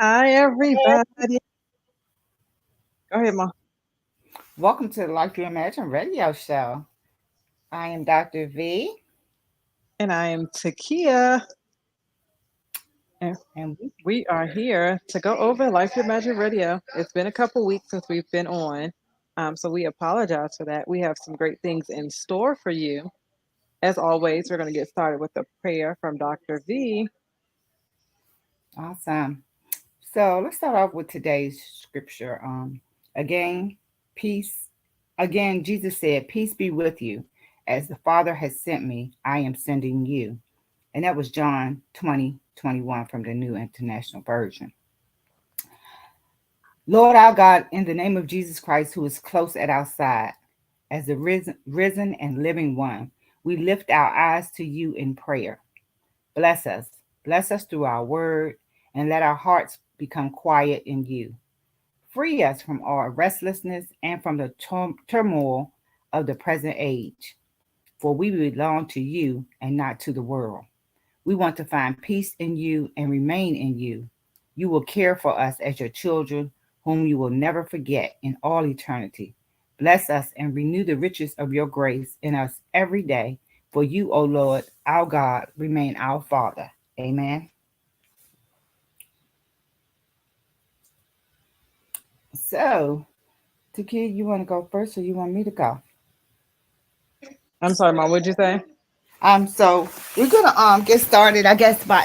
Hi, everybody. Go ahead, Mom. Welcome to the Like You Imagine radio show. I am Dr. V, And I am Takia. And and we are here to go over Life Your Magic Radio. It's been a couple weeks since we've been on. So we apologize for that. We have some great things in store for you. As always, we're going to get started with a prayer from Dr. V. awesome. So let's start off with today's scripture. Again, peace. Again, Jesus said, "Peace be with you. As the Father has sent me, I am sending you." And that was John 20:21 from the New International Version. Lord our God, in the name of Jesus Christ, who is close at our side, as the risen and living one, we lift our eyes to you in prayer. Bless us. Bless us through our word, and let our hearts become quiet in you. Free us from our restlessness and from the turmoil of the present age, for we belong to you and not to the world. We want to find peace in you and remain in you. You will care for us as your children, whom you will never forget in all eternity. Bless us and renew the riches of your grace in us every day. For you, O Lord, our God, remain our Father. Amen. So, Taki, you want to go first or you want me to go? I'm sorry, Mom. What'd you say? So we're gonna get started, I guess, by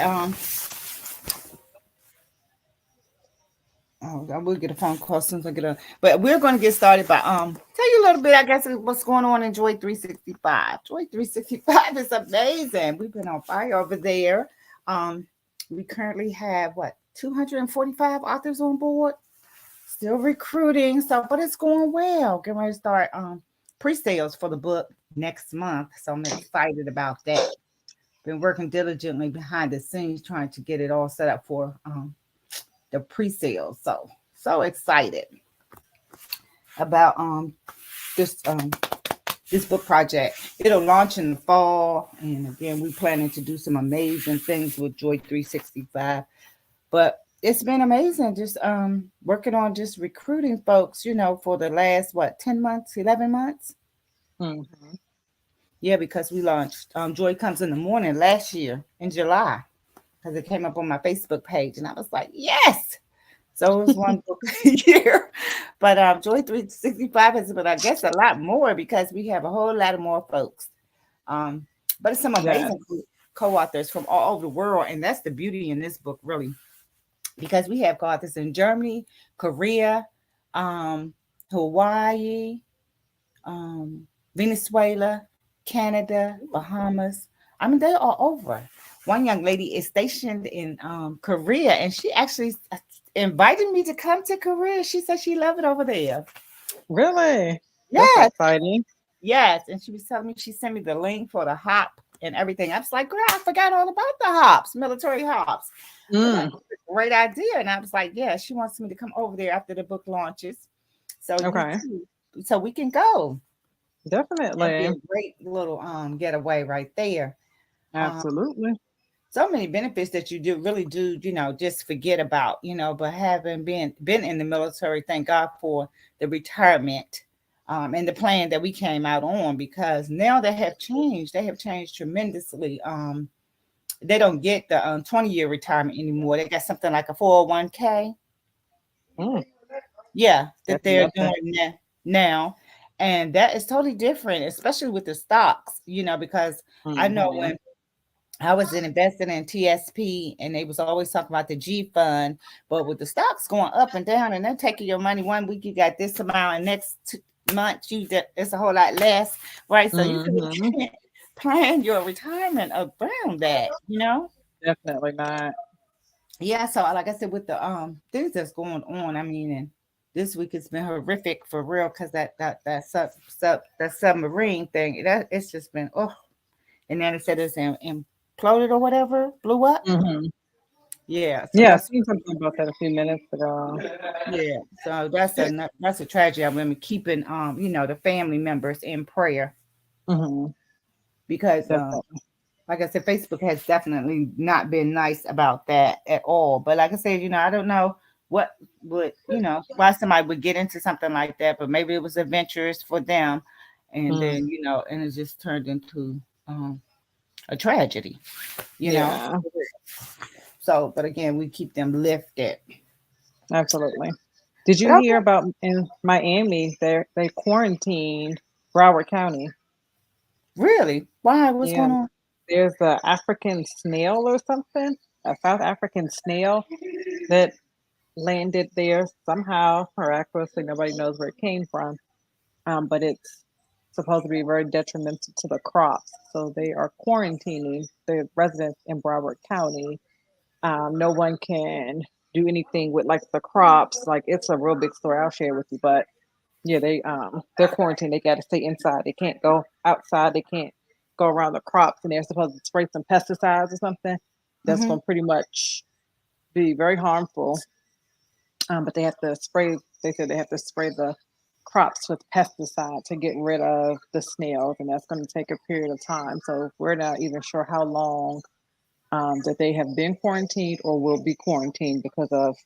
oh, I will get a phone call as soon as I get on. But we're going to get started by tell you a little bit, I guess, of what's going on in Joy 365. Joy 365 is amazing. We've been on fire over there. Um, we currently have what 245 authors on board. Still recruiting, so but it's going well. Getting ready to start pre-sales for the book next month, so I'm excited about that. Been working diligently behind the scenes trying to get it all set up for the pre-sales. So excited about this book project. It'll launch in the fall, and again, we're planning to do some amazing things with Joy 365. But it's been amazing just working on just recruiting folks, for the last 10 months, 11 months. Mm-hmm. Yeah, because we launched Joy Comes in the Morning last year in July, because it came up on my Facebook page, and I was like, yes. So it was one book a year. But Joy 365 has been, I guess, a lot more because we have a whole lot of more folks. Um, but it's some Yes. amazing co-authors from all over the world. And that's the beauty in this book, really, because we have co-authors in Germany, Korea, um, Hawaii, um, Venezuela, Canada, Bahamas. I mean, they are over. One young lady is stationed in Korea, and she actually invited me to come to Korea. She said she loved it over there. Really? That's Yes, exciting. yes. And she was telling me she sent me the link for the hop and everything. I was like, girl, I forgot all about the hops, military hops. But Mm, that's a great idea. And I was like, yeah, she wants me to come over there after the book launches. So you okay. too. So we can go. That'd be Definitely. a great little getaway right there. Um, Absolutely. so many benefits that you do really do, just forget about, but having been in the military, thank God for the retirement and the plan that we came out on, because now they have changed. They have changed tremendously. They don't get the 20-year retirement anymore. They got something like a 401k. Mm, Yeah, that definitely they're love that. doing now. And that is totally different, especially with the stocks, because I know Mm-hmm. when I was invested in TSP, and they was always talking about the G fund, but with the stocks going up and down, and they're taking your money one week, you got this amount, and next month it's a whole lot less, right? So you really Mm-hmm. can't plan your retirement around that. Definitely not. Yeah. So like I said, with the things that's going on, I mean, and this week it's been horrific for real, because that submarine thing, that it's just been and then it said it's imploded or whatever, blew up. Mm-hmm. Yeah, so Yeah, I that's seen something about that a few minutes ago. yeah, so that's a tragedy. I remember keeping the family members in prayer, Mm-hmm. because Definitely. like I said, Facebook has definitely not been nice about that at all. But like I said, I don't know what would, why somebody would get into something like that, but maybe it was adventurous for them. And Mm, then, and it just turned into a tragedy, you know. yeah, So, but again, we keep them lifted. absolutely. Did But you hear about in Miami? They quarantined Broward County. really, why? What's Yeah, going on? there's a African snail or something, a South African snail that landed there somehow miraculously. Nobody knows where it came from, but it's supposed to be very detrimental to the crops. So they are quarantining the residents in Broward County. No one can do anything with like the crops. Like it's a real big story. I'll share with you. But yeah, they're quarantined. They got to stay inside. They can't go outside. They can't go around the crops. And they're supposed to spray some pesticides or something. That's Mm-hmm. going to pretty much be very harmful. But they have to spray. They said they have to spray the crops with pesticide to get rid of the snails, and that's going to take a period of time. So we're not even sure how long that they have been quarantined or will be quarantined because of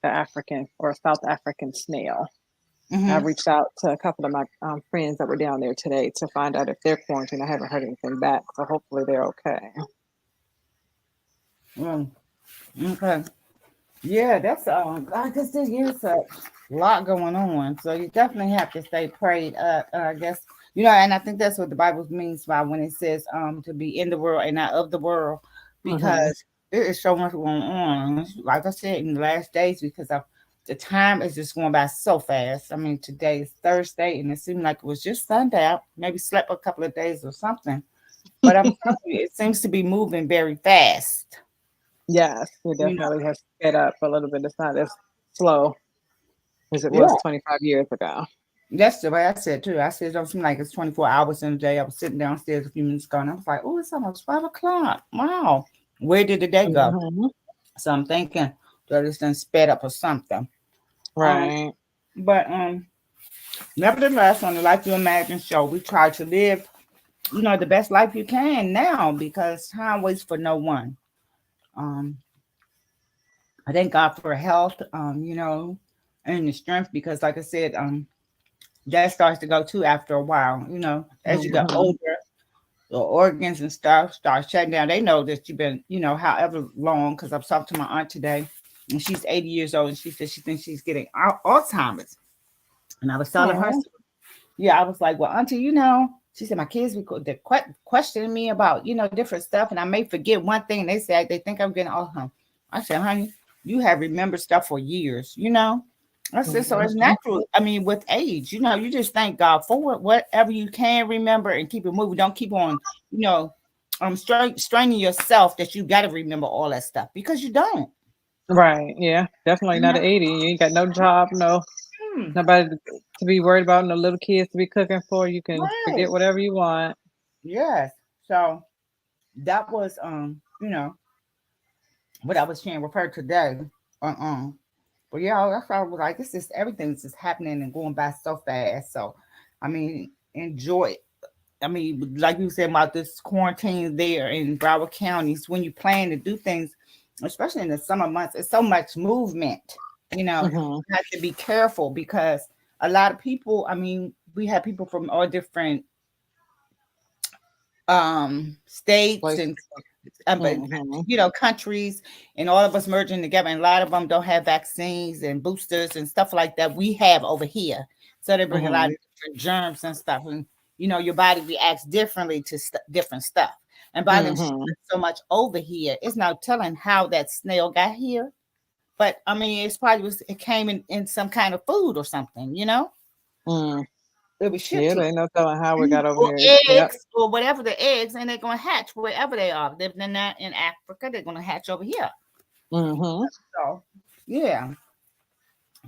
the African or South African snail. I Mm-hmm. reached out to a couple of my friends that were down there today to find out if they're quarantined. I haven't heard anything back, so hopefully they're okay. Mm, okay. Yeah, that's like I said, yeah, it's a lot going on. So you definitely have to stay prayed up. I guess and I think that's what the Bible means by when it says to be in the world and not of the world, Hmm. because there is so much going on. Like I said, in the last days, because of the time is just going by so fast. I mean, today is Thursday, and it seemed like it was just sundown. Maybe slept a couple of days or something. But I'm telling you, it seems to be moving very fast. Yes, it You know. definitely has sped up a little bit. It's not as slow as it was Yeah. 25 years ago. That's the way I said too. I said it don't seem like it's 24 hours in a day. I was sitting downstairs a few minutes ago and I was like, oh, it's almost 5 o'clock. Wow. Where did the day go? Hmm. So I'm thinking that it's done sped up or something. Um, Right. but nevertheless, on the Life You Imagine show, we try to live, the best life you can now because time waits for no one. Um, I thank God for health, and the strength because like I said, that starts to go too after a while, as you get Hmm. older the organs and stuff start shutting down. They know that you've been, however long, because I was talking to my aunt today, and she's 80 years old, and she said she thinks she's getting Alzheimer's. And I was telling her, Oh. yeah, I was like, well, Auntie, she said, my kids be they're questioning me about, different stuff, and I may forget one thing. They say they think I'm getting Alzheimer's. I said, honey, you have remembered stuff for years. I said, so it's Hmm. natural. I mean, with age, you just thank God for it. Whatever you can remember and keep it moving. Don't keep on, you know, straining yourself that you got to remember all that stuff because you don't. Right. Yeah. Definitely You not know? at 80. You ain't got no job, Hmm. nobody to be worried about, no little kids to be cooking for. You can Right. forget whatever you want. Yes. So that was, what I was sharing with her today. Uh-uh. But yeah, that's why I was like, this is everything's just happening and going by so fast. So, I mean, enjoy it. I mean, like you said about this quarantine there in Broward counties, when you plan to do things, especially in the summer months, it's so much movement. Hmm. You have to be careful because a lot of people, I mean, we have people from all different states Like, and but hmm. countries, and all of us merging together, and a lot of them don't have vaccines and boosters and stuff like that we have over here, so they bring a lot Hmm. of different germs and stuff, and your body reacts differently to different stuff, and by them Hmm. shipping so much over here, it's no telling how that snail got here. But I mean, it came in some kind of food or something. Mm. It was shipped Yeah, here. there ain't no telling how we got over Or here. Yep. eggs or whatever the eggs, and they're gonna hatch wherever they are. If they're not in Africa, they're gonna hatch over here. Hmm. So yeah.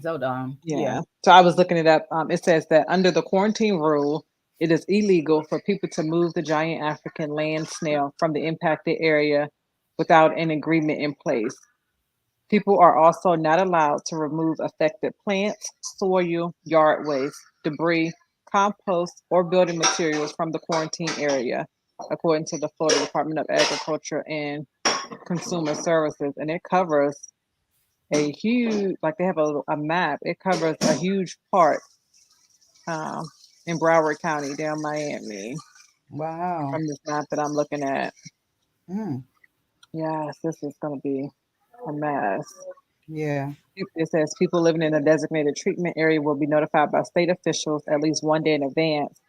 So yeah. Yeah. So I was looking it up. It says that under the quarantine rule, it is illegal for people to move the giant African land snail from the impacted area without an agreement in place. People are also not allowed to remove affected plants, soil, yard waste, debris, compost, or building materials from the quarantine area. according to the Florida Department of Agriculture and Consumer Services, and it covers a huge, like they have a map. It covers a huge part um, in Broward County, down Miami, Wow. from this map that I'm looking at. Mm, Yes, this is going to be a mess. yeah. It says people living in a designated treatment area will be notified by state officials at least one day in advance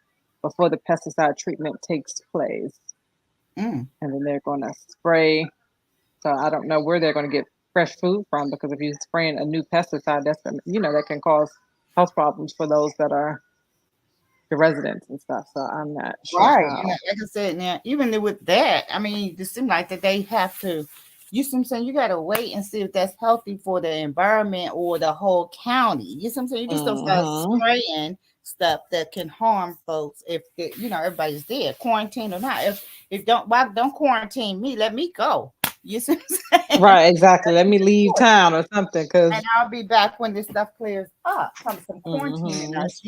before the pesticide treatment takes place. Mm, And then they're going to spray. So I don't know where they're going to get fresh food from, because if you're spraying a new pesticide, that's going to, that can cause health problems for those that are the residents and stuff. So I'm not sure right. how. Like I said, now even with that, I mean, it seems like that they have to. You see what I'm saying? You got to wait and see if that's healthy for the environment or the whole county. You see what I'm saying? You just don't start Hmm. spraying stuff that can harm folks if everybody's there, quarantine or not. If don't why don't quarantine me? Let me go. You see what I'm saying? Right, exactly. Let me leave town or something, And because. I'll be back when this stuff clears up. Some quarantining Hmm. us.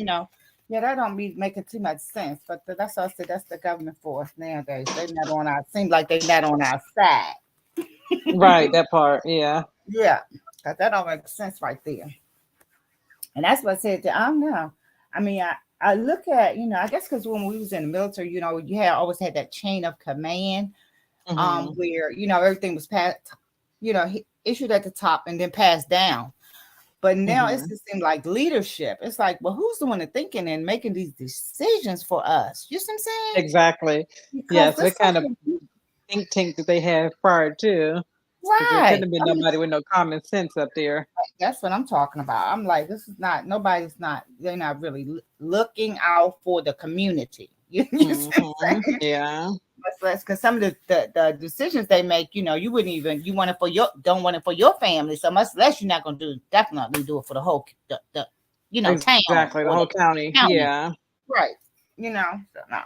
Yeah, that don't be making too much sense. But that's what I said. That's the government for us nowadays. They not on our. Seems like they not on our side. Right, that part. Yeah. Yeah, cause that don't make sense right there. And that's what I said. I don't know. I mean, I look at I guess because when we was in the military, you had always had that chain of command, Hmm. where everything was passed, issued at the top and then passed down. But now it Hmm. just seems like leadership. It's like, well, who's doing the thinking and making these decisions for us? You see what I'm saying? Exactly. Because Yeah. So this what stuff kind of can think tank that they have prior to? Because there couldn't right. have been I mean, nobody with no common sense up there. that's what I'm talking about. I'm like, this is not nobody's not. They're not really looking out for the community. You see what I'm Hmm. saying? Yeah. That's because some of the decisions they make, you wouldn't even you want it for your don't want it for your family. So much less you're not gonna definitely do it for the whole the town Exactly. The or the whole county. county. Yeah. Right. So no.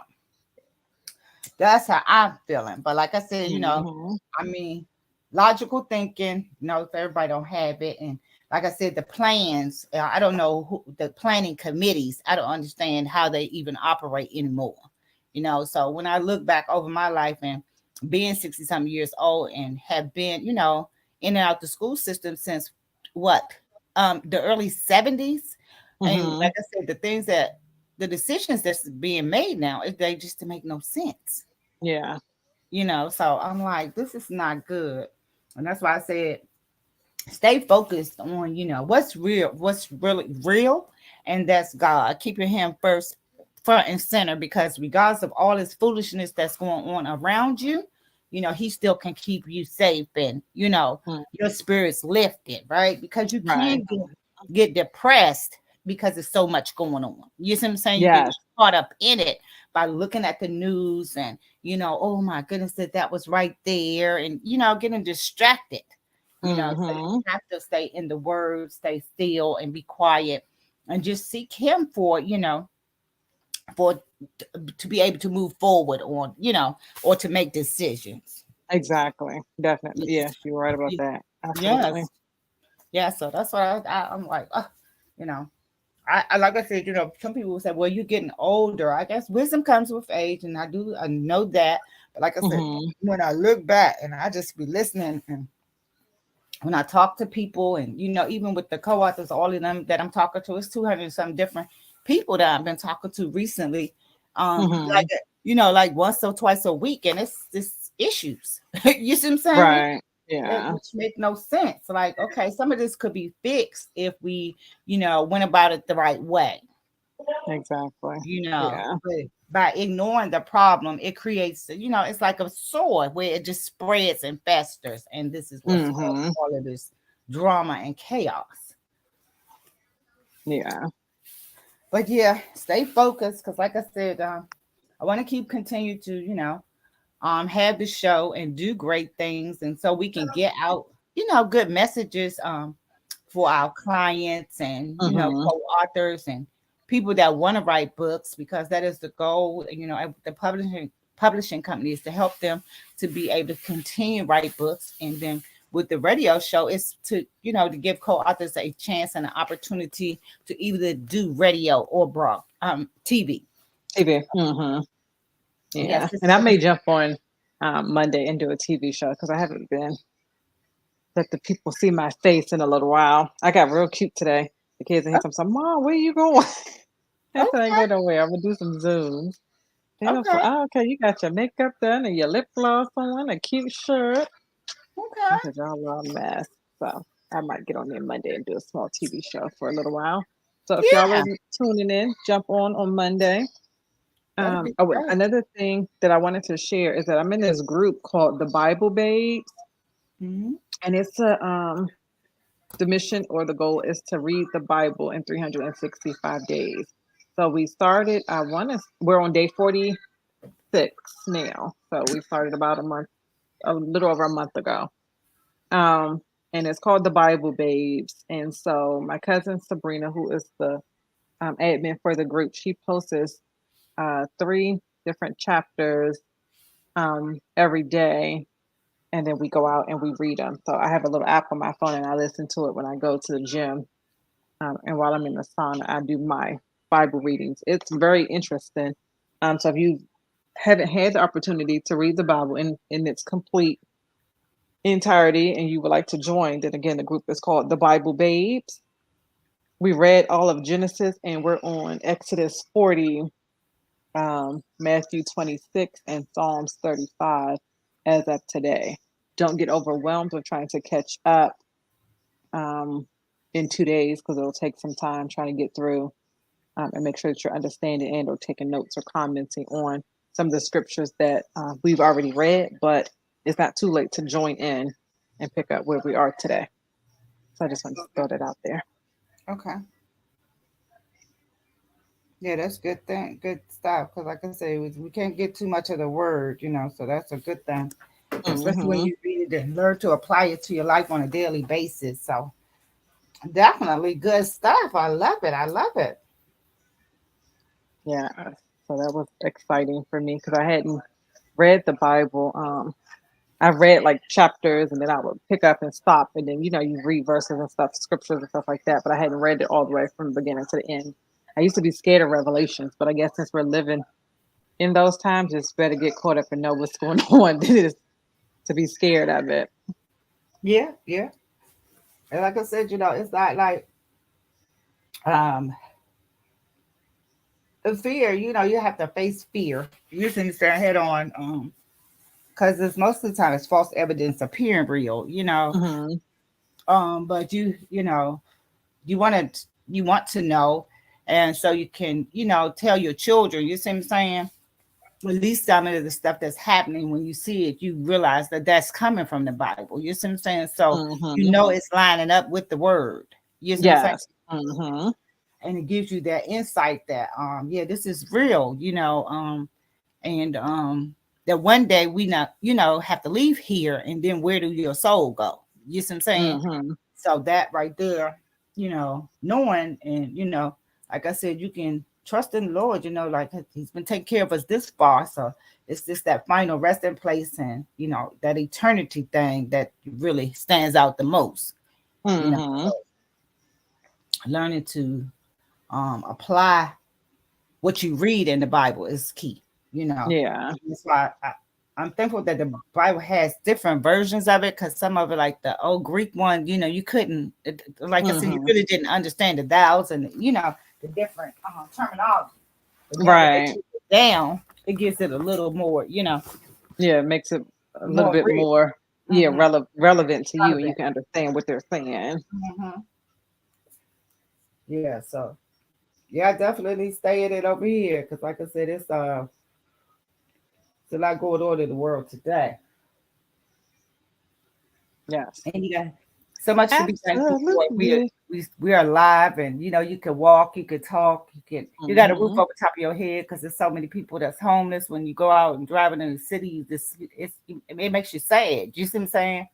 That's how I'm feeling. But like I said, Hmm. I mean, logical thinking, if everybody don't have it. And like I said, the plans, I don't know who the planning committees, I don't understand how they even operate anymore. So when I look back over my life and being 60 something years old and have been, in and out the school system since what? The early 70s. And Hmm. like I said, the decisions that's being made now, they just make no sense. Yeah. So I'm like, this is not good. And that's why I said, stay focused on, what's real, what's really real, and that's God. Keeping Him first, front and center, because regardless of all this foolishness that's going on around you, He still can keep you safe and, Mm. your spirits lifted, right? Because you Right. can't get depressed because there's so much going on. You see what I'm saying? You get Yes. caught up in it by looking at the news and, oh my goodness, that was right there, and, getting distracted. So you Hmm. have to stay in the word, stay still and be quiet and just seek Him for, for to be able to move forward on, or to make decisions. Exactly. Definitely. Yes. Yes, you're right about that. Absolutely. Yes. Yeah. So that's why I'm like, you know, I like I said, some people will say, well, you're getting older. I guess wisdom comes with age, and I know that. But like I said, Hmm. when I look back and I just be listening, and when I talk to people, and even with the co-authors, all of them that I'm talking to, it's 200 some different people that I've been talking to recently. Hmm. Like like once or twice a week, and it's just issues. You see what I'm saying? Right. Yeah. Which make no sense. Like, okay, some of this could be fixed if we, went about it the right way. Exactly. Yeah. But by ignoring the problem, it creates, it's like a sword where it just spreads and festers, and this is what's causing Hmm. all of this drama and chaos. Yeah. But yeah, stay focused, because like I said, I want to keep continue to, have the show and do great things, and so we can get out, good messages for our clients and Hmm. co-authors and people that want to write books, because that is the goal. The publishing company is to help them to be able to continue write books, and then with the radio show is to to give co-authors a chance and an opportunity to either do radio or TV. TV. Hmm. Yes, Yeah, this and is I what may jump on Monday and do a TV show because I haven't been let the people see my face in a little while. I got real cute today. The kids in here, I'm Mom, where you going? I said, I ain't okay, going nowhere. I'm gonna do some Zooms. They was like, okay, oh, okay, you got your makeup done and your lip gloss on, a cute shirt. I okay. said, y'all are a mess. So I might get on there Monday and do a small TV show for a little while. So if y'all are Yeah, tuning in, jump on Monday. that'd be Oh, great. another thing that I wanted to share is that I'm in this group called the Bible Babes, Mm-hmm. and it's the mission or the goal is to read the Bible in 365 days. So we started. We're on day 46 now. So we started about a little over a month ago. Um, and it's called the Bible Babes. And so my cousin Sabrina, who is the admin for the group, she posts three different chapters every day, and then we go out and we read them. So I have a little app on my phone, and I listen to it when I go to the gym. And while I'm in the sauna, I do my Bible readings. It's very interesting. So if you haven't had the opportunity to read the Bible in its complete entirety and you would like to join, then again, the group is called the Bible Babes. We read all of Genesis and we're on Exodus 40, Matthew 26, and Psalms 35 as of today. Don't get overwhelmed with trying to catch up um, in 2 days because it'll take some time trying to get through and make sure that you're understanding and or taking notes or commenting on some of the scriptures that we've already read, but it's not too late to join in and pick up where we are today. So I just wanted to Okay, throw that out there. okay. Yeah, that's good thing, good stuff. Because like I say, we can't get too much of the word, so that's a good thing. Especially when Hmm. you read it and learn to apply it to your life on a daily basis. So definitely good stuff. I love it. I love it. Yeah. So that was exciting for me because I hadn't read the Bible. I read like chapters and then I would pick up and stop and then you read verses and stuff, scriptures and stuff like that. But I hadn't read it all the way from the beginning to the end. I used to be scared of Revelations, but I guess since we're living in those times, it's better get caught up and know what's going on than it is to be scared of it. Yeah, yeah. And like I said, it's not like um the fear. You have to face fear. You just need to stand head on. Because it's most of the time it's false evidence appearing real. Hmm. But you want to know, and so you can tell your children. You see what I'm saying? At least some of the stuff that's happening, when you see it, you realize that that's coming from the Bible. You see what I'm saying? So Hmm. it's lining up with the word. You see what I'm saying? Yes. Hmm. And it gives you that insight that yeah, this is real. And that one day we not have to leave here, and then where do your soul go? You see what I'm saying? Hmm. So that right there, knowing, and like I said, you can trust in the Lord. Like He's been taking care of us this far. So it's just that final resting place, and that eternity thing that really stands out the most. Hmm. So learning to apply what you read in the Bible is key. Yeah. That's why I'm thankful that the Bible has different versions of it, because some of it, like the old Greek one, you couldn't, like I said, you Hmm. really didn't understand the thous and the different terminology. But now that they Right. took it down, it gives it a little more, Yeah, it makes it a little more bit real. more, yeah, Mm-hmm. relevant to you, and you Relevant. can understand what they're saying. Mm-hmm. Yeah. So yeah, definitely stay in it over here, because like I said, it's a lot going on in the world today. Yes. And you got so much to be thankful for. Absolutely. We are alive, and you can walk, you can talk, you got a roof Hmm. over top of your head, because there's so many people that's homeless. When you go out and driving in the city, it makes you sad. You see what I'm saying?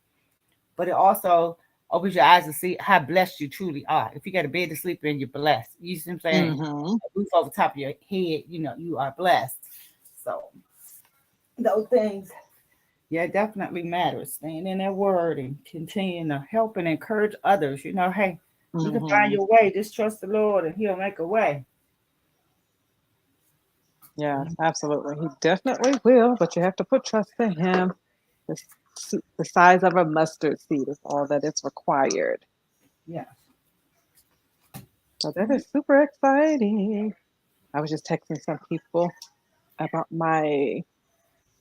But it also opens your eyes to see how blessed you truly are. If you got a bed to sleep in, you're blessed. You see what I'm saying? Hmm. A roof over top of your head, you are blessed. So those things, yeah, definitely matters. Staying in that word and continuing to help and encourage others. Hey, you can find Hmm. your way. Just trust the Lord, and He'll make a way. Yes, absolutely. He definitely will, but you have to put trust in him. The size of a mustard seed is all that is required. Yes. So that is super exciting. I was just texting some people about my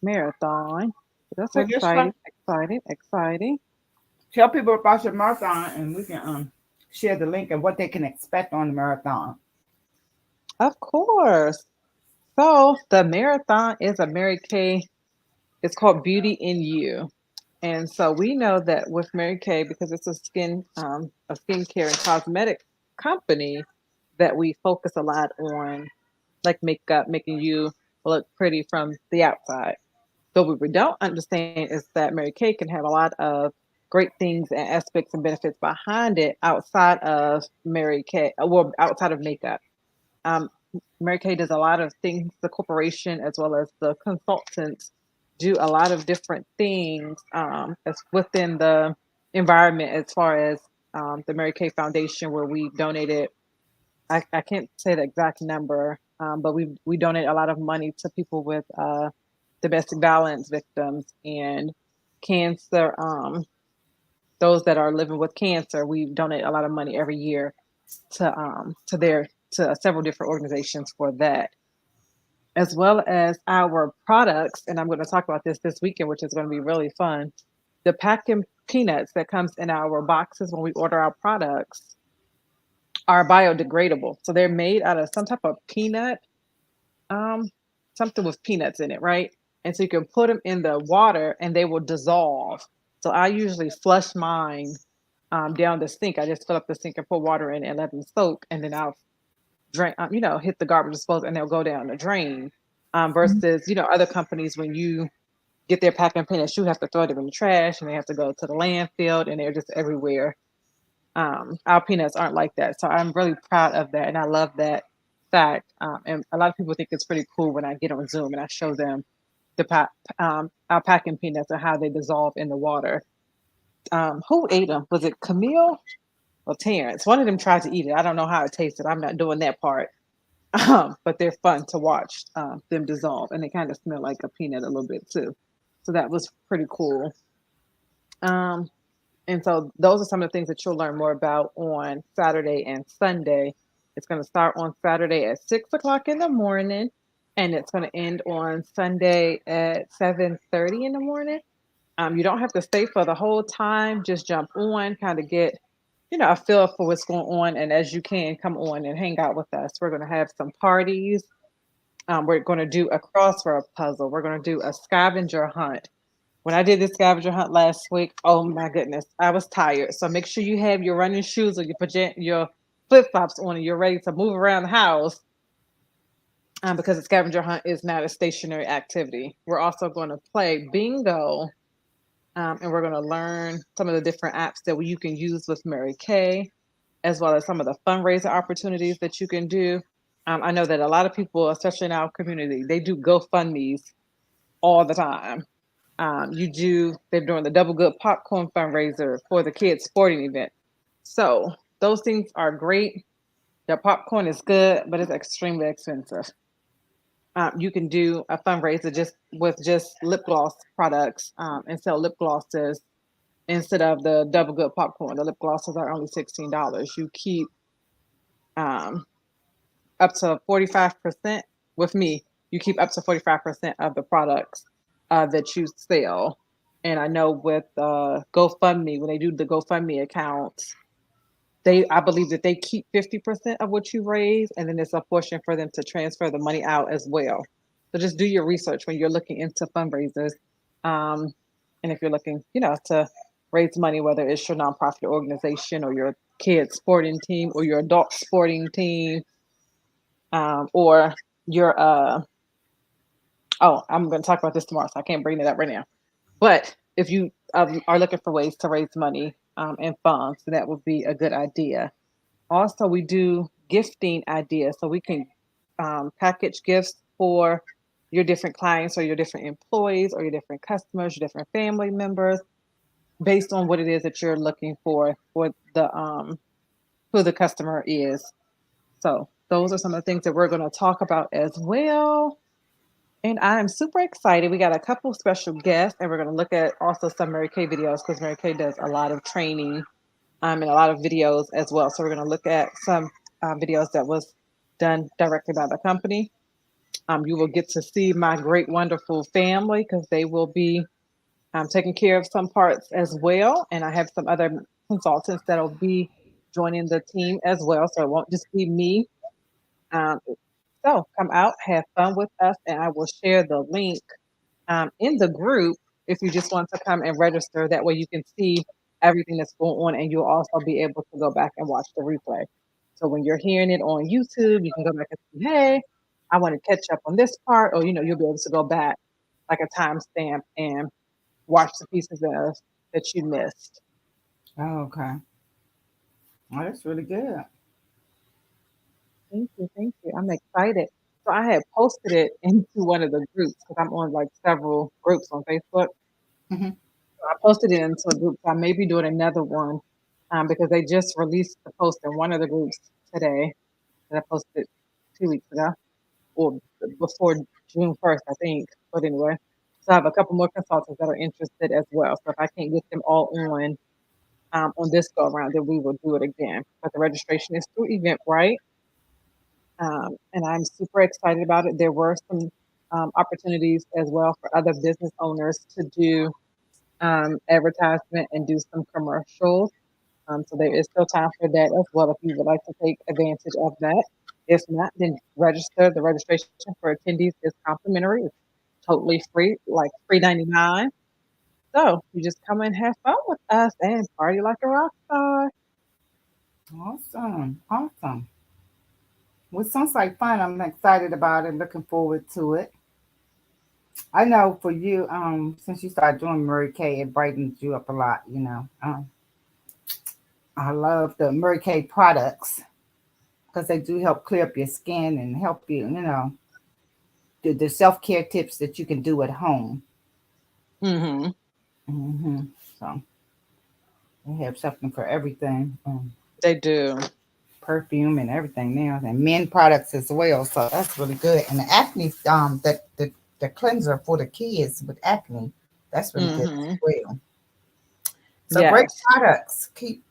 marathon. That's Well, just exciting, exciting, exciting. tell people about your marathon, and we can share the link and what they can expect on the marathon. Of course. So the marathon is a Mary Kay. It's called Beauty in You. And so we know that with Mary Kay, because it's a skincare and cosmetic company, that we focus a lot on like makeup, making you look pretty from the outside. But what we don't understand is that Mary Kay can have a lot of great things and aspects and benefits behind it outside of Mary Kay, well, outside of makeup. Um, Mary Kay does a lot of things. The corporation, as well as the consultants, do a lot of different things as within the environment, as far as the Mary Kay Foundation, where we donated. I can't say the exact number, but we donate a lot of money to people with domestic violence victims and cancer. Those that are living with cancer, we donate a lot of money every year to their to several different organizations for that, as well as our products. And I'm going to talk about this weekend, which is going to be really fun. The packing peanuts that comes in our boxes when we order our products are biodegradable. So they're made out of some type of peanut, um, something with peanuts in it, right? And so you can put them in the water and they will dissolve. So I usually flush mine down the sink. I just fill up the sink and put water in it and let them soak, and then I'll drain, hit the garbage disposal, and they'll go down the drain. Versus, other companies, when you get their packing peanuts, you have to throw them in the trash and they have to go to the landfill and they're just everywhere. Our peanuts aren't like that. So I'm really proud of that. And I love that fact. And a lot of people think it's pretty cool when I get on Zoom and I show them our packing peanuts and how they dissolve in the water. Who ate them? Was it Camille or Terrence? One of them tried to eat it. I don't know how it tasted. I'm not doing that part. But they're fun to watch them dissolve, and they kind of smell like a peanut a little bit too. So that was pretty cool. Um, and so those are some of the things that you'll learn more about on Saturday and Sunday. It's going to start on Saturday at 6 o'clock in the morning, and it's going to end on Sunday at 7:30 in the morning. You don't have to stay for the whole time. Just jump on, kind of get a feel for what's going on, and as you can, come on and hang out with us. We're going to have some parties. We're going to do a crossword puzzle. We're going to do a scavenger hunt. When I did this scavenger hunt last week, oh my goodness, I was tired. So make sure you have your running shoes or your flip flops on, and you're ready to move around the house. Because the scavenger hunt is not a stationary activity. We're also going to play bingo, and we're going to learn some of the different apps that you can use with Mary Kay, as well as some of the fundraiser opportunities that you can do. I know that a lot of people, especially in our community, they do GoFundMe's all the time. They're doing the Double Good Popcorn fundraiser for the kids' sporting event. So those things are great. The popcorn is good, but it's extremely expensive. You can do a fundraiser just with just lip gloss products and sell lip glosses instead of the Double Good Popcorn. The lip glosses are only $16. You keep um, up to 45% with me. You keep up to 45% of the products that you sell. And I know with GoFundMe, when they do the GoFundMe accounts, I believe that they keep 50% of what you raise, and then there's a portion for them to transfer the money out as well. So just do your research when you're looking into fundraisers. Um, and if you're looking, to raise money, whether it's your nonprofit organization or your kids sporting team or your adult sporting team, or your oh, I'm going to talk about this tomorrow, so I can't bring it up right now. But if you are looking for ways to raise money and funds, then that would be a good idea. Also, we do gifting ideas, so we can package gifts for your different clients or your different employees or your different customers, your different family members, based on what it is that you're looking for the who the customer is. So those are some of the things that we're going to talk about as well. And I'm super excited. We got a couple special guests, and we're going to look at also some Mary Kay videos because Mary Kay does a lot of training and a lot of videos as well. So we're going to look at some videos that was done directly by the company. You will get to see my great, wonderful family because they will be taking care of some parts as well. And I have some other consultants that'll be joining the team as well. So it won't just be me. Um, so come out, have fun with us, and I will share the link in the group if you just want to come and register. That way you can see everything that's going on, and you'll also be able to go back and watch the replay. So when you're hearing it on YouTube, you can go back and see, hey, I want to catch up on this part, or you'll be able to go back like a timestamp and watch the pieces that you missed. Oh, okay. Oh, that's really good. Thank you, thank you. I'm excited. So I had posted it into one of the groups because I'm on like several groups on Facebook. Hmm. I posted it into a group. So I may be doing another one because they just released the post in one of the groups today that I posted 2 weeks ago or before June 1st, I think. But anyway, so I have a couple more consultants that are interested as well. So if I can't get them all on this go around, then we will do it again. But the registration is through Eventbrite, and I'm super excited about it. There were some opportunities as well for other business owners to do advertisement and do some commercials. So there is still time for that as well if you would like to take advantage of that. If not, then register. The registration for attendees is complimentary. It's totally free, like $3.99. So you just come and have fun with us and party like a rock star. Awesome. Awesome. Well, it sounds like fun. I'm excited about it. Looking forward to it. I know for you, since you started doing Murray Kay, it brightens you up a lot. I love the Murray Kay products because they do help clear up your skin and help you. The self care tips that you can do at home. Hmm. Hmm. So they have something for everything. They do. Perfume and everything now, and men products as well. So that's really good. And the acne, the cleanser for the kids with acne, that's really good as Hmm. well. So great Yes. products. Keep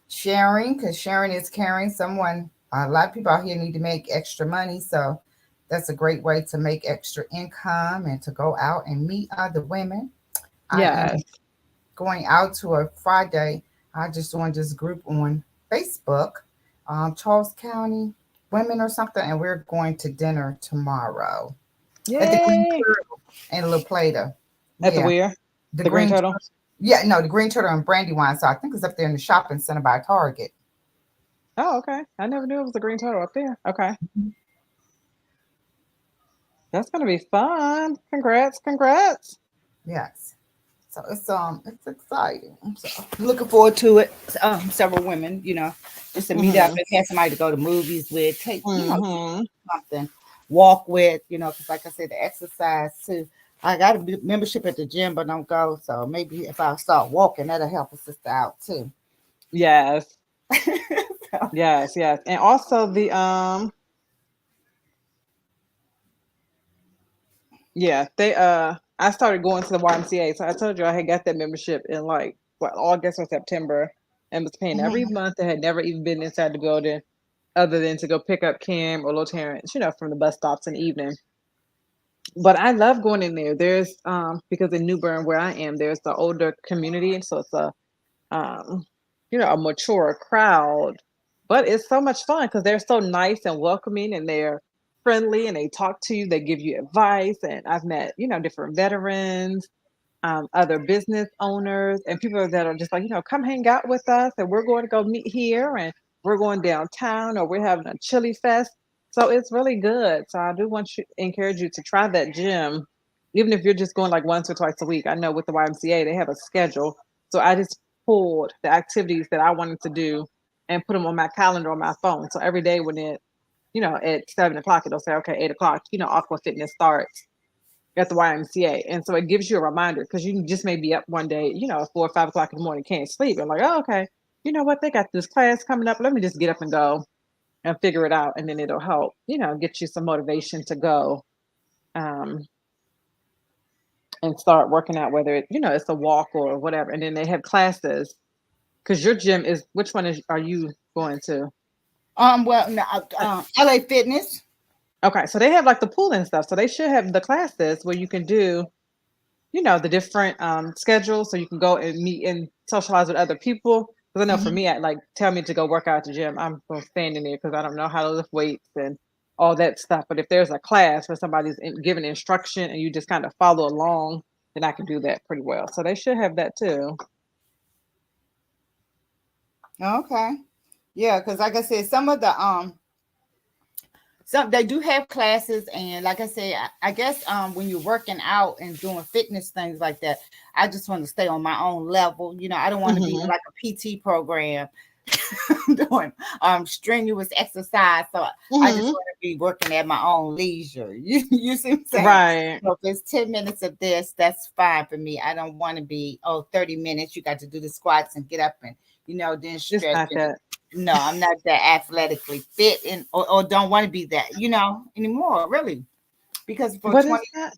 sharing because sharing is caring. A lot of people out here need to make extra money, so that's a great way to make extra income and to go out and meet other women. I am Yes. going out to a Friday. I just joined this group on Facebook, Charles County Women or something, and we're going to dinner tomorrow at the Green Yay. Turtle and La Plata. At the Yeah, where? the The Green Green. Turtle? Yeah, no, the Green Turtle and Brandywine. So I think it's up there in the shopping center by Target. Oh, okay. I never knew it was the Green Turtle up there. Okay. That's gonna be fun. Congrats, congrats. Yes. So it's exciting. So I'm looking forward to it. Several women, just to meet up Hmm. and have somebody to go to movies with, take, Hmm. something, walk with, because like I said, the exercise too. I got a membership at the gym, but don't go. So maybe if I start walking, that'll help a sister out too. Yes. So, Yes, yes. And also they I started going to the YMCA. So I told you I had got that membership in like what August or September and was paying every mhm. month. I had never even been inside the building other than to go pick up Kim or Lil Terrence, from the bus stops in the evening. But I love going in there. There's because in New Bern where I am, there's the older community, and so it's um a mature crowd. But it's so much fun because they're so nice and welcoming, and they're friendly, and they talk to you, they give you advice. And I've met different veterans, other business owners, and people that are just like, come hang out with us, and we're going to go meet here, and we're going downtown, or we're having a chili fest. So it's really good. So I do want you encourage you to try that gym, even if you're just going like once or twice a week. I know with the YMCA they have a schedule, so I just pulled the activities that I wanted to do and put them on my calendar on my phone. So every day when at 7 o'clock, it'll say, okay, 8 o'clock, Aqua Fitness starts at the YMCA. And so it gives you a reminder because you just may be up one day, 4 or 5 o'clock in the morning, can't sleep. And like, oh, okay, you know what? They got this class coming up. Let me just get up and go and figure it out. And then it'll help, get you some motivation to go. um, and start working out, whether it's a walk or whatever. And then they have classes because your gym is which one are you going to? Well, no, LA Fitness. Okay, so they have like the pool and stuff. So they should have the classes where you can do the different schedules so you can go and meet and socialize with other people. Because I know for Mhm. me, like tell me to go work out at the gym, I'm going to stand in there because I don't know how to lift weights and all that stuff. But if there's a class where somebody's giving instruction and you just kind of follow along, then I can do that pretty well. So they should have that too. Okay. Yeah, because like I said, some of the some they do have classes, and like I said, I guess when you're working out and doing fitness things like that, I just want to stay on my own level. I don't want to be Hmm. like a PT program doing strenuous exercise. So I just Hmm. want to be working at my own leisure. You see what I'm saying? Right. So if it's 10 minutes of this, that's fine for me. I don't want to be 30 minutes. You got to do the squats and get up and then It's stretch not and that. no, I'm not that athletically fit and or don't want to be that, anymore, really. Because for But 20, it's not.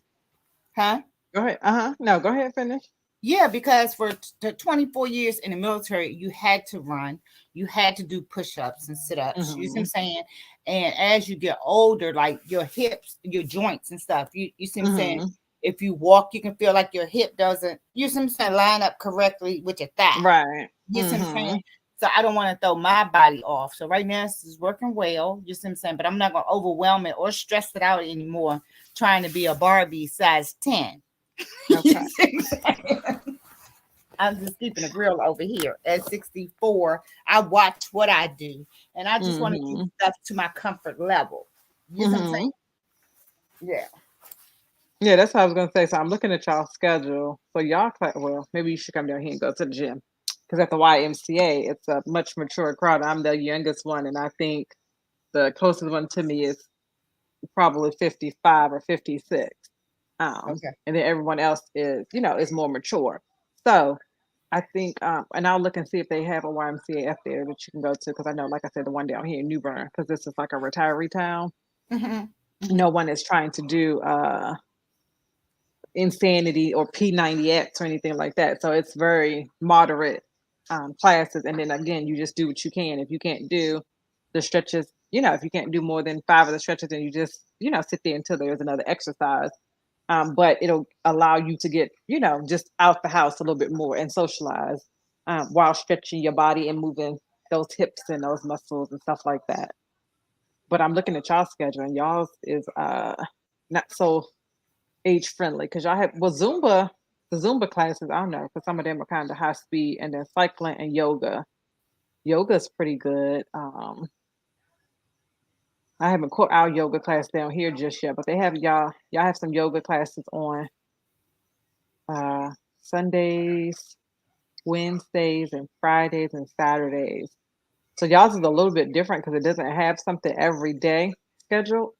huh? Go ahead. No, go ahead. Finish. Yeah, because for the 24 years in the military, you had to run, you had to do push-ups and sit-ups. You see what I'm Hmm. saying? And as you get older, like your hips, your joints and stuff, you see what I'm saying? Hmm. If you walk, you can feel like your hip doesn't, you see what I'm saying, line up correctly with your thigh. Right. You see what I'm saying? Hmm. So I don't want to throw my body off. So right now this is working well. You see what I'm saying? But I'm not gonna overwhelm it or stress it out anymore trying to be a Barbie size 10. You Okay. see what I'm saying? I'm just keeping it real over here. At 64, I watch what I do. And I just want to do Hmm. stuff to my comfort level. You see what I'm Hmm. saying? Yeah. Yeah, that's what I was gonna say. So I'm looking at y'all schedule. So y'all, well, maybe you should come down here and go to the gym because at the YMCA, it's a much mature crowd. I'm the youngest one, and I think the closest one to me is probably 55 or 56. Okay. And then everyone else is more mature. So I think, and I'll look and see if they have a YMCA up there that you can go to because I know, like I said, the one down here in New Bern because this is like a retiree town. Hmm. Hmm. No one is trying to do insanity or P90X or anything like that. So it's very moderate classes. And then again, you just do what you can. If you can't do the stretches, if you can't do more than five of the stretches, then you just, sit there until there's another exercise. But it'll allow you to get, just out the house a little bit more and socialize while stretching your body and moving those hips and those muscles and stuff like that. But I'm looking at y'all's schedule and y'all's is not so age friendly because y'all have the Zumba classes. I don't know because some of them are kind of high speed, and then cycling and yoga. Yoga is pretty good. I haven't caught our yoga class down here just yet, but they have y'all have some yoga classes on uh, Sundays, Wednesdays, and Fridays and Saturdays. So y'all's is a little bit different because it doesn't have something every day scheduled,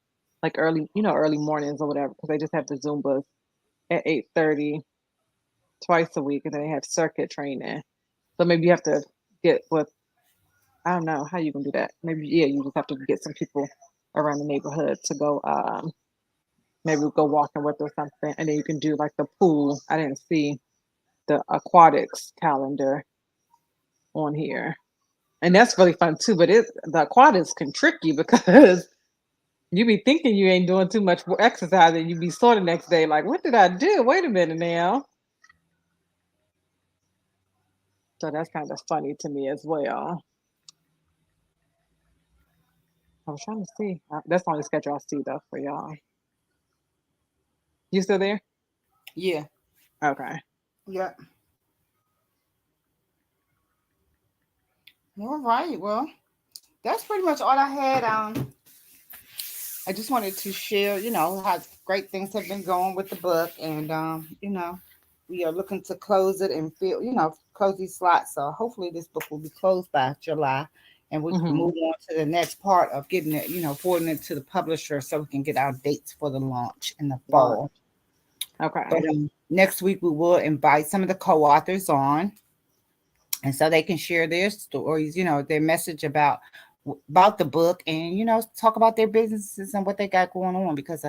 like early mornings or whatever. Because they just have the Zumbas at 8:30 twice a week, and then they have circuit training. So maybe you have to get with I don't know how you can do that. Maybe you just have to get some people around the neighborhood to go. Maybe go walking with or something, and then you can do like the pool. I didn't see the aquatics calendar on here, and that's really fun too. But the aquatics can trick you because you be thinking you ain't doing too much exercise, and you be sore the next day like, what did I do? Wait a minute now. So that's kind of funny to me as well. I was trying to see. That's the only schedule I see though for y'all. You still there? Yeah. Okay. Yeah. All right. Well, that's pretty much all I had. I just wanted to share, how great things have been going with the book, and we are looking to close it and close these slots. So hopefully, this book will be closed by July, and we can Mm-hmm. move on to the next part of getting it, forwarding it to the publisher, so we can get our dates for the launch in the Launch. fall. But Okay. next week we will invite some of the co-authors on, and so they can share their stories, their message about the book, and talk about their businesses and what they got going on, because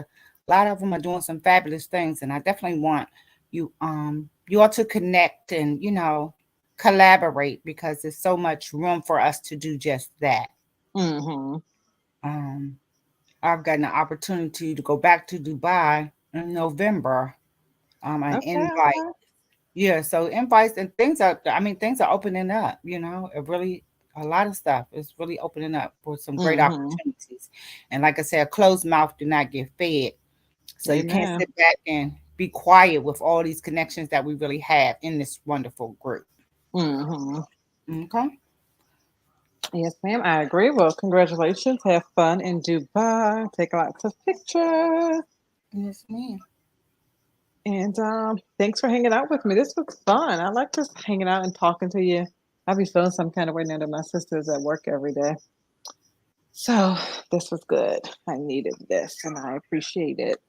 A lot of them are doing some fabulous things, and I definitely want you all to connect and collaborate, because there's so much room for us to do just that. Mm-hmm. Um, I've gotten an opportunity to go back to Dubai in November. An Okay, invite. okay. Yeah, so invites and things are, I mean, things are opening up, it really, a lot of stuff is really opening up for some great Mm-hmm. opportunities. And like I said, a closed mouth do not get fed. So you can't Amen. sit back and be quiet with all these connections that we really have in this wonderful group. Mm-hmm. Okay. Yes, ma'am. I agree. Well, congratulations. Have fun in Dubai. Take lots of pictures. Yes, ma'am. And thanks for hanging out with me. This was fun. I like just hanging out and talking to you. I'll be feeling some kind of way now that my sister's at work every day. So this was good. I needed this and I appreciate it.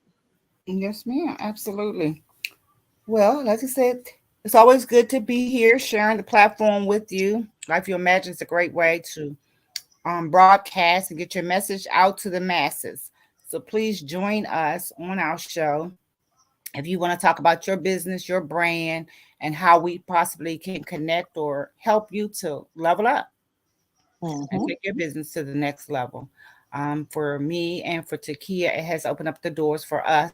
Yes, ma'am. Absolutely. Well, like I said, it's always good to be here sharing the platform with you. Life You Imagine is a great way to broadcast and get your message out to the masses. So please join us on our show if you want to talk about your business, your brand, and how we possibly can connect or help you to level up and Mm-hmm. take your business to the next level. For me and for Takia, it has opened up the doors for us.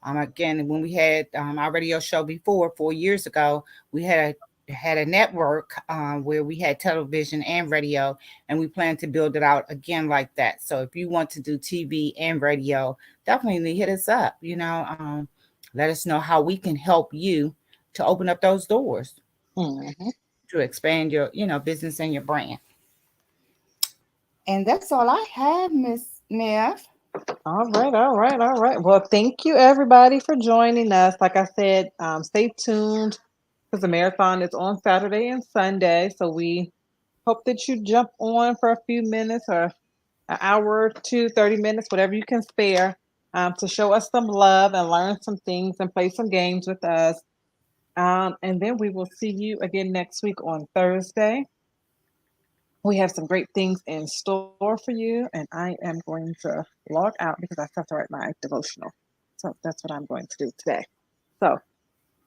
Again, when we had our radio show before, 4 years ago, we had a network where we had television and radio, and we plan to build it out again like that. So if you want to do TV and radio, definitely hit us up. Let us know how we can help you to open up those doors Mm-hmm. to expand your business and your brand. And that's all I have, Miss Neff. All right, all right, all right. Well, thank you everybody for joining us. Like I said, stay tuned because the marathon is on Saturday and Sunday. So we hope that you jump on for a few minutes or an hour or two, 30 minutes, whatever you can spare, to show us some love and learn some things and play some games with us. And then we will see you again next week on Thursday. We have some great things in store for you, and I am going to log out because I have to write my devotional. So that's what I'm going to do today. So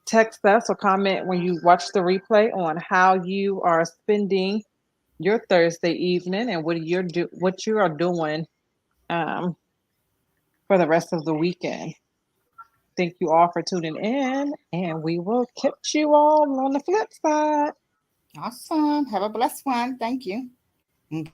text us or comment when you watch the replay on how you are spending your Thursday evening and what you are doing um, for the rest of the weekend. Thank you all for tuning in, and we will catch you all on the flip side. Awesome. Have a blessed one. Thank you. Bye.